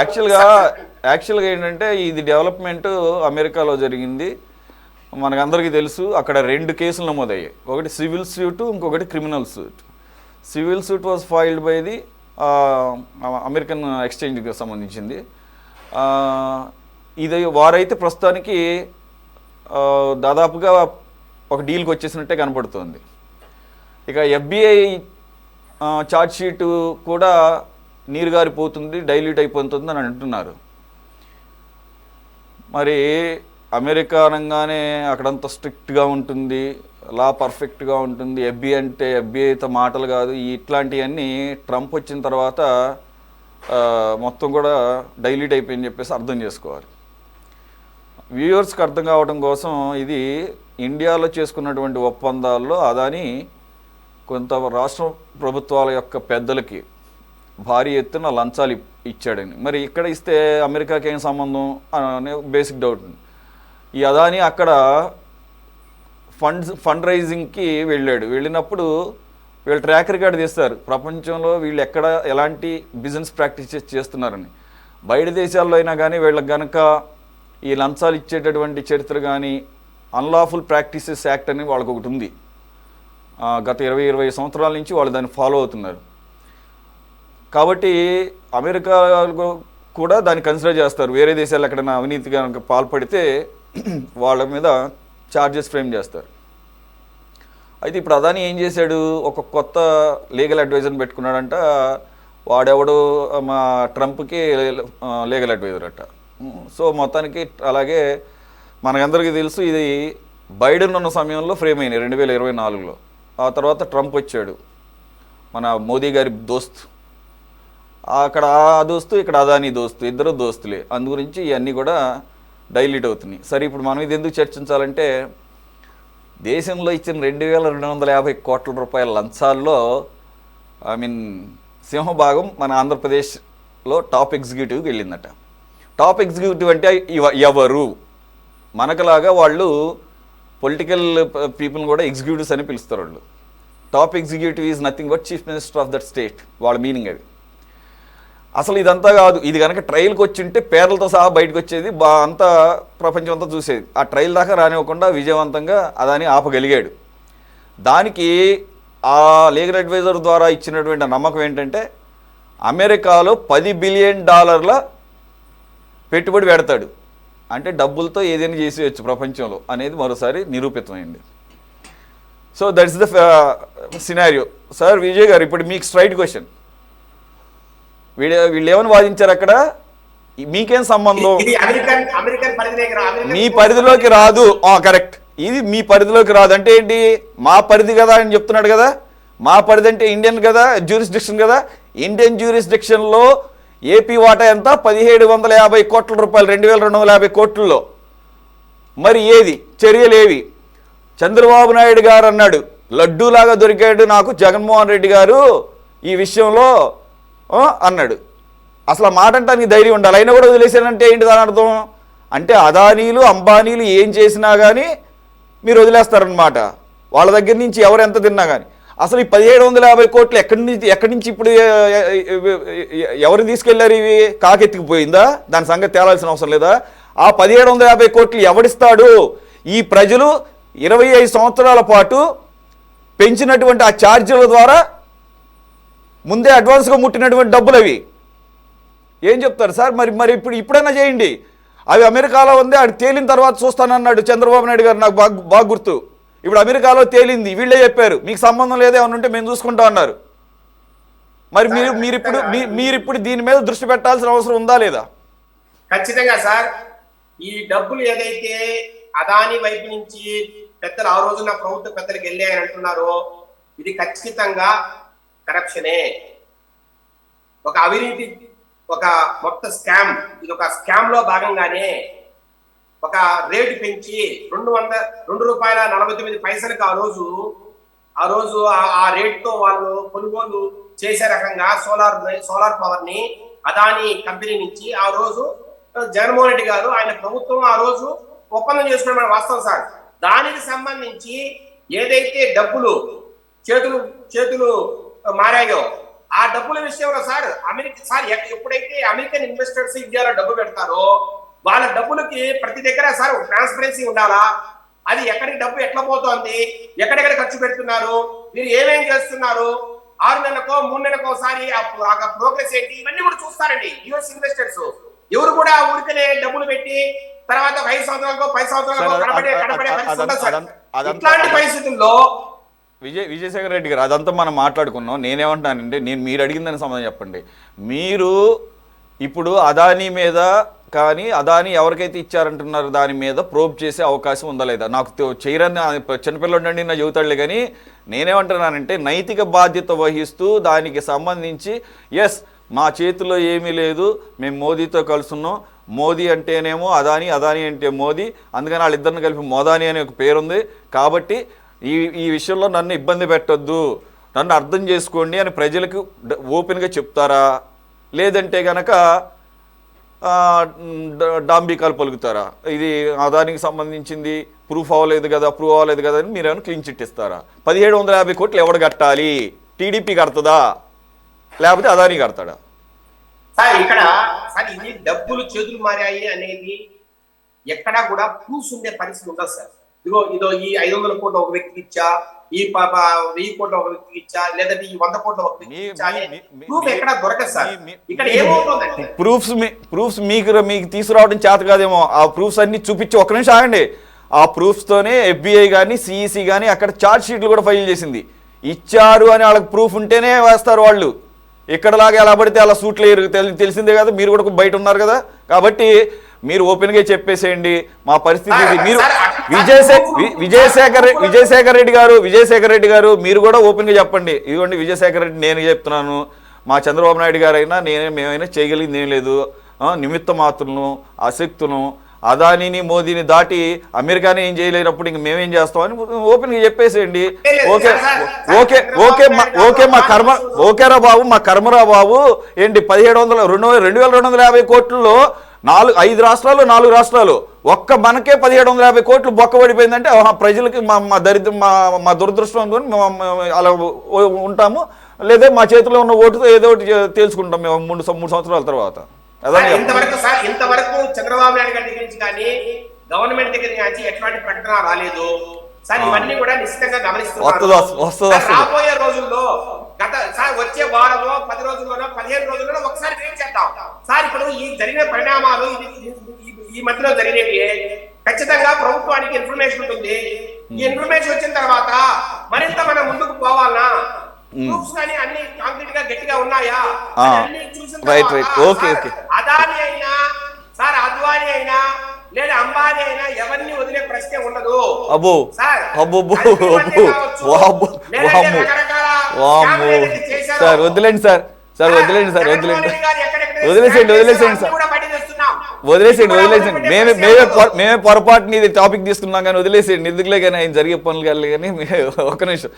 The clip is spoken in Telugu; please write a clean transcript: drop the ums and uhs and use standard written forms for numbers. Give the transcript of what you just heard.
యాక్చువల్గా యాక్చువల్గా ఏంటంటే ఇది డెవలప్మెంట్ అమెరికాలో జరిగింది. మనకందరికీ తెలుసు. అక్కడ 2 కేసులు నమోదయ్యాయి. ఒకటి సివిల్ సూట్, ఇంకొకటి criminal suit. Civil suit was filed by the American ఎక్స్చేంజ్కి సంబంధించింది. ఇది వారైతే ప్రస్తుతానికి దాదాపుగా ఒక డీల్కి వచ్చేసినట్టే కనపడుతుంది. ఇక FBI ఛార్జ్ షీటు కూడా నీరుగారిపోతుంది, డైల్యూట్ అయిపోతుంది అని అంటున్నారు. మరి అమెరికా అనగానే అక్కడంతా స్ట్రిక్ట్గా ఉంటుంది, లా పర్ఫెక్ట్గా ఉంటుంది. FBI మాటలు కాదు. ఇట్లాంటివన్నీ ట్రంప్ వచ్చిన తర్వాత మొత్తం కూడా డైల్యూట్ అయిపోయిందని చెప్పేసి అర్థం చేసుకోవాలి. వ్యూవర్స్కి అర్థం కావడం కోసం ఇది ఇండియాలో చేసుకున్నటువంటి ఒప్పందాల్లో అదాని కొంత రాష్ట్ర ప్రభుత్వాల యొక్క పెద్దలకి భారీ ఎత్తున లంచాలు ఇచ్చాడని. మరి ఇక్కడ ఇస్తే అమెరికాకి ఏం సంబంధం అనే బేసిక్ డౌట్. ఈ అదాని అక్కడ ఫండ్ రైజింగ్కి వెళ్ళినప్పుడు వీళ్ళు ట్రాక్ రికార్డు తీస్తారు ప్రపంచంలో వీళ్ళు ఎక్కడ ఎలాంటి బిజినెస్ ప్రాక్టీసెస్ చేస్తున్నారని. బయట దేశాల్లో అయినా కానీ వీళ్ళకి కనుక ఈ లంచాలు ఇచ్చేటటువంటి చరిత్ర కానీ అన్లాఫుల్ ప్రాక్టీసెస్ యాక్ట్ అని వాళ్ళకి ఒకటి ఉంది. గత 20 సంవత్సరాల నుంచి వాళ్ళు దాన్ని ఫాలో అవుతున్నారు. కాబట్టి అమెరికా కూడా దాన్ని కన్సిడర్ చేస్తారు. వేరే దేశాలు ఎక్కడైనా అవినీతి కనుక పాల్పడితే వాళ్ళ మీద ఛార్జెస్ ఫ్రేమ్ చేస్తారు. అయితే ఇప్పుడు అదాని ఏం చేశాడు, ఒక కొత్త లీగల్ అడ్వైజర్ని పెట్టుకున్నాడంట. వాడెవడు మా ట్రంప్కి లీగల్ అడ్వైజర్ అట. సో మొత్తానికి అలాగే మనకందరికీ తెలుసు ఇది బైడెన్ ఉన్న సమయంలో ఫ్రేమ్ అయినాయి 2024లో. ఆ తర్వాత ట్రంప్ వచ్చాడు, మన మోదీ గారి దోస్త్. అక్కడ ఆ దోస్తు, ఇక్కడ అదాని దోస్తు, ఇద్దరు దోస్తులే. అందు గురించి ఇవన్నీ కూడా డైల్యూట్ అవుతున్నాయి. సరే, ఇప్పుడు మనం ఇది ఎందుకు చర్చించాలంటే దేశంలో ఇచ్చిన 2250 కోట్ల రూపాయల లంచాల్లో సింహభాగం మన ఆంధ్రప్రదేశ్లో టాప్ ఎగ్జిక్యూటివ్కి వెళ్ళిందట. టాప్ ఎగ్జిక్యూటివ్ అంటే ఎవరు? మనకులాగా వాళ్ళు పొలిటికల్ పీపుల్ని కూడా ఎగ్జిక్యూటివ్స్ అని పిలుస్తారు. వాళ్ళు top executive is nothing but chief minister of that state. వాళ్ళ మీనింగ్ అది. అసలు ఇదంతా కాదు. ఇది కనుక ట్రయల్కి వచ్చింటే పేర్లతో సహా బయటకు వచ్చేది, అంతా ప్రపంచం అంతా చూసేది. ఆ ట్రయల్ దాకా రానివ్వకుండా విజయవంతంగా అదాని ఆపగలిగాడు. దానికి ఆ లీగల్ అడ్వైజర్ ద్వారా ఇచ్చినటువంటి నమ్మకం ఏంటంటే అమెరికాలో $10 బిలియన్ పెట్టుబడి పెడతాడు అంటే డబ్బులతో ఏదైనా చేసేయచ్చు ప్రపంచంలో అనేది మరోసారి నిరూపితమైంది. So that's the scenario. Sir Vijay గారు, ఇప్పుడు మీకు స్ట్రైట్ క్వశ్చన్. వీళ్ళు ఏమని వాదించారు అక్కడ? మీకేం సంబంధం? మీ పరిధిలోకి రాదు. కరెక్ట్, ఇది మీ పరిధిలోకి రాదు అంటే ఏంటి? మా పరిధి కదా అని చెప్తున్నాడు కదా. మా పరిధి అంటే ఇండియన్ కదా, జ్యూరిస్డిక్షన్ కదా. ఇండియన్ జ్యూరిస్డిక్షన్లో ఏపీ వాటా ఎంత? 1750 కోట్ల రూపాయలు, 2250 కోట్లలో. మరి ఏది చర్యలేవి? చంద్రబాబు నాయుడు గారు అన్నాడు, లడ్డూలాగా దొరికాడు నాకు జగన్మోహన్ రెడ్డి గారు ఈ విషయంలో అన్నాడు. అసలు మాట అంటానికి ధైర్యం ఉండాలి. అయినా కూడా వదిలేసానంటే ఏంటి దాని అర్థం? అంటే అదానీలు అంబానీలు ఏం చేసినా కానీ మీరు వదిలేస్తారనమాట. వాళ్ళ దగ్గర నుంచి ఎవరు ఎంత తిన్నా కానీ. అసలు ఈ 1750 కోట్లు ఎక్కడి నుంచి ఇప్పుడు ఎవరు తీసుకెళ్లారు? ఇవి కాకెత్తికిపోయిందా? దాని సంగతి తేలాల్సిన అవసరం లేదా? ఆ 1750 కోట్లు ఎవడిస్తాడు? ఈ ప్రజలు 25 సంవత్సరాల పాటు పెంచినటువంటి ఆ ఛార్జీల ద్వారా ముందే అడ్వాన్స్గా ముట్టినటువంటి డబ్బులు అవి. ఏం చెప్తారు సార్? మరి ఇప్పుడైనా చేయండి. అవి అమెరికాలో ఉంది, అది తేలిన తర్వాత చూస్తానన్నాడు చంద్రబాబు నాయుడు గారు. నాకు బాగా గుర్తు. ఇప్పుడు అమెరికాలో తేలింది, వీళ్ళే చెప్పారు మీకు సంబంధం లేదే అని ఉంటే మేము చూసుకుంటాం అన్నారు. మరి మీరిప్పుడు దీని మీద దృష్టి పెట్టాల్సిన అవసరం ఉందా లేదా? ఖచ్చితంగా సార్. ఈ డబ్బులు ఏదైతే అదాని వైపు నుంచి పెద్దలు ఆ రోజున ప్రభుత్వ పెద్దలకు వెళ్ళాయని అంటున్నారో ఇది ఖచ్చితంగా కరప్షనే, ఒక అవినీతి, ఒక మొత్తం స్కామ్. ఇది ఒక స్కామ్ లో భాగంగానే ఒక రేటు పెంచి $2.49 ఆ రోజు ఆ రేటుతో వాళ్ళు కొనుగోలు చేసే రకంగా సోలార్ పవర్ ని అదాని కంపెనీ నుంచి ఆ రోజు జగన్మోహన్ రెడ్డి గారు ఆయన ప్రభుత్వం ఆ రోజు ఒప్పందం చేసుకున్న వాస్తవం సార్. దానికి సంబంధించి ఏదైతే డబ్బులు చేతులు మారాయో ఆ డబ్బుల విషయంలో సార్ ఎప్పుడైతే అమెరికన్ ఇన్వెస్టర్స్ ఇండియాలో డబ్బు పెడతారో వాళ్ళ డబ్బులకి ప్రతి దగ్గర సార్ ట్రాన్స్పరెన్సీ ఉండాలా, అది ఎక్కడికి డబ్బు ఎట్లా పోతోంది, ఎక్కడెక్కడ ఖర్చు పెడుతున్నారు, మీరు ఏమేం చేస్తున్నారు, 6 నెలలకో 3 నెలలకో ఒకసారి ఆ ప్రోగ్రెస్ ఏంటి, ఇవన్నీ కూడా చూస్తారండి యుఎస్ ఇన్వెస్టర్స్. ఎవరు కూడా ఊరికనే డబ్బులు పెట్టి తర్వాత 5 సంవత్సరాలకో 10 సంవత్సరాలకో కనపడే పరిస్థితి ఉండదు సార్. ఇట్లాంటి పరిస్థితుల్లో విజయశేఖర రెడ్డి గారు అదంతా మనం మాట్లాడుకున్నాం. నేనేమంటున్నానంటే మీరు అడిగిందని సమాధానం చెప్పండి. మీరు ఇప్పుడు అదానీ మీద కానీ అదానీ ఎవరికైతే ఇచ్చారంటున్నారు దాని మీద ప్రోబ్ చేసే అవకాశం ఉందా లేదా? నాకు చేయరని చిన్నపిల్లడండి నా చెబుతాడులే, కానీ నేనేమంటున్నానంటే నైతిక బాధ్యత వహిస్తూ దానికి సంబంధించి ఎస్ మా చేతిలో ఏమీ లేదు, మేము మోదీతో కలుస్తున్నాం, మోదీ అంటేనేమో అదానీ, అదానీ అంటే మోదీ, అందుకని వాళ్ళిద్దరిని కలిపి మోదానీ అనే ఒక పేరుంది, కాబట్టి ఈ విషయంలో నన్ను ఇబ్బంది పెట్టొద్దు, నన్ను అర్థం చేసుకోండి అని ప్రజలకు ఓపెన్గా చెప్తారా? లేదంటే కనుక డాంబికాలు పలుకుతారా? ఇది అదానికి సంబంధించింది, ప్రూఫ్ అవ్వలేదు కదా అని మీరేమైనా క్లీన్ చిట్ ఇస్తారా? 1750 కోట్లు ఎవడు కట్టాలి? టీడీపీ కడుతుందా లేకపోతే అదానీ కడతాడా? సార్ ఇక్కడ సార్ ఇది డబ్బులు చేతులు మారాయి అనేది ఎక్కడా కూడా ప్రూఫ్ ఉండే పరిస్థితి ఉండదు సార్. ఇదో ఈ 500 కోట్లు ఒక వ్యక్తికి ఇచ్చా, ఈ 1000 కోట్లు ఒక వ్యక్తికి ఇచ్చా, లేదంటే ఈ 100 కోట్లు ఒక వ్యక్తికి ఇచ్చా ప్రూఫ్ ఎక్కడ దొరకదు సార్. ఇక్కడ ఏమవుతుందంటే ప్రూఫ్స్ మీకు తీసుకురావడం చేత కాదేమో. ఆ ప్రూఫ్స్ అన్ని చూపించి ఒక్క నిమిషం ఆగండి. ఆ ప్రూఫ్స్తోనే FBI కానీ సిఈసి కానీ అక్కడ ఛార్జ్ షీట్లు కూడా ఫైల్ చేసింది. ఇచ్చారు అని వాళ్ళకి ప్రూఫ్ ఉంటేనే వేస్తారు వాళ్ళు. ఇక్కడలాగా ఎలా పడితే అలా సూట్లు వేయరు, తెలిసిందే కదా, మీరు కూడా బయట ఉన్నారు కదా. కాబట్టి మీరు ఓపెన్గా చెప్పేసేయండి మా పరిస్థితి ఇది. మీరు విజయశేఖర్ రెడ్డి గారు మీరు కూడా ఓపెన్గా చెప్పండి. ఇదిగోండి విజయశేఖర్ రెడ్డి నేను చెప్తున్నాను, మా చంద్రబాబు నాయుడు గారు అయినా మేమైనా చేయగలిగింది ఏం లేదు, నిమిత్త మాత్రులను అశక్తులను అదానీని మోదీని దాటి అమెరికాని ఏం చేయలేనప్పుడు ఇంక మేమేం చేస్తామని ఓపెన్గా చెప్పేసేయండి. ఓకే మా కర్మ ఓకేరా బాబు, మా కర్మరా బాబు. ఏంటి 2250 కోట్లలో 5 రాష్ట్రాలు 4 రాష్ట్రాలు ఒక్క మనకే 1750 కోట్లు బొక్క పడిపోయిందంటే ప్రజలకి మా దరిద్రం మా దురదృష్టం అనుకుని అలా ఉంటాము, లేదా మా చేతిలో ఉన్న ఓటుతో ఏదో ఒకటి తేల్చుకుంటాం మేము 3 సంవత్సరాల తర్వాత. ఇంతవరకు చంద్రబాబు నాయుడు గారి దగ్గర నుంచి కానీ గవర్నమెంట్ దగ్గర నుంచి ఎట్లాంటి ప్రకటన రాలేదు సార్. ఇవన్నీ కూడా నిశ్చితంగా గమనిస్తున్నారు. రాబోయే రోజుల్లో వచ్చే వారంలో 10 రోజుల్లోనో 15 రోజుల్లోనో ఒకసారి వెయిట్ చేద్దాం సార్. ఇప్పుడు ఈ జరిగిన పరిణామాలు ఈ మధ్యలో జరిగేవి ఖచ్చితంగా ప్రభుత్వానికి ఇన్ఫర్మేషన్ ఉంటుంది. ఈ ఇన్ఫర్మేషన్ వచ్చిన తర్వాత మరింత మనం ముందుకు పోవాలనా, ప్రూఫ్స్ కానీ అన్ని కాంక్రీట్ గా గట్టిగా ఉన్నాయా అన్ని చూసిన తర్వాత అదాని అయినా సార్ అద్వానీ అయినా లేదా అంబానీ అయినా ఎవరిని వదిలే ప్రశ్నే ఉండదు సార్. సార్ వదిలేండి సార్, మేమే పొరపాటుని ఇది టాపిక్ తీసుకున్నాం కానీ వదిలేసేయండి, ఎందుకులే కానీ ఆయన జరిగే పనులు కానీ. ఒక నిమిషం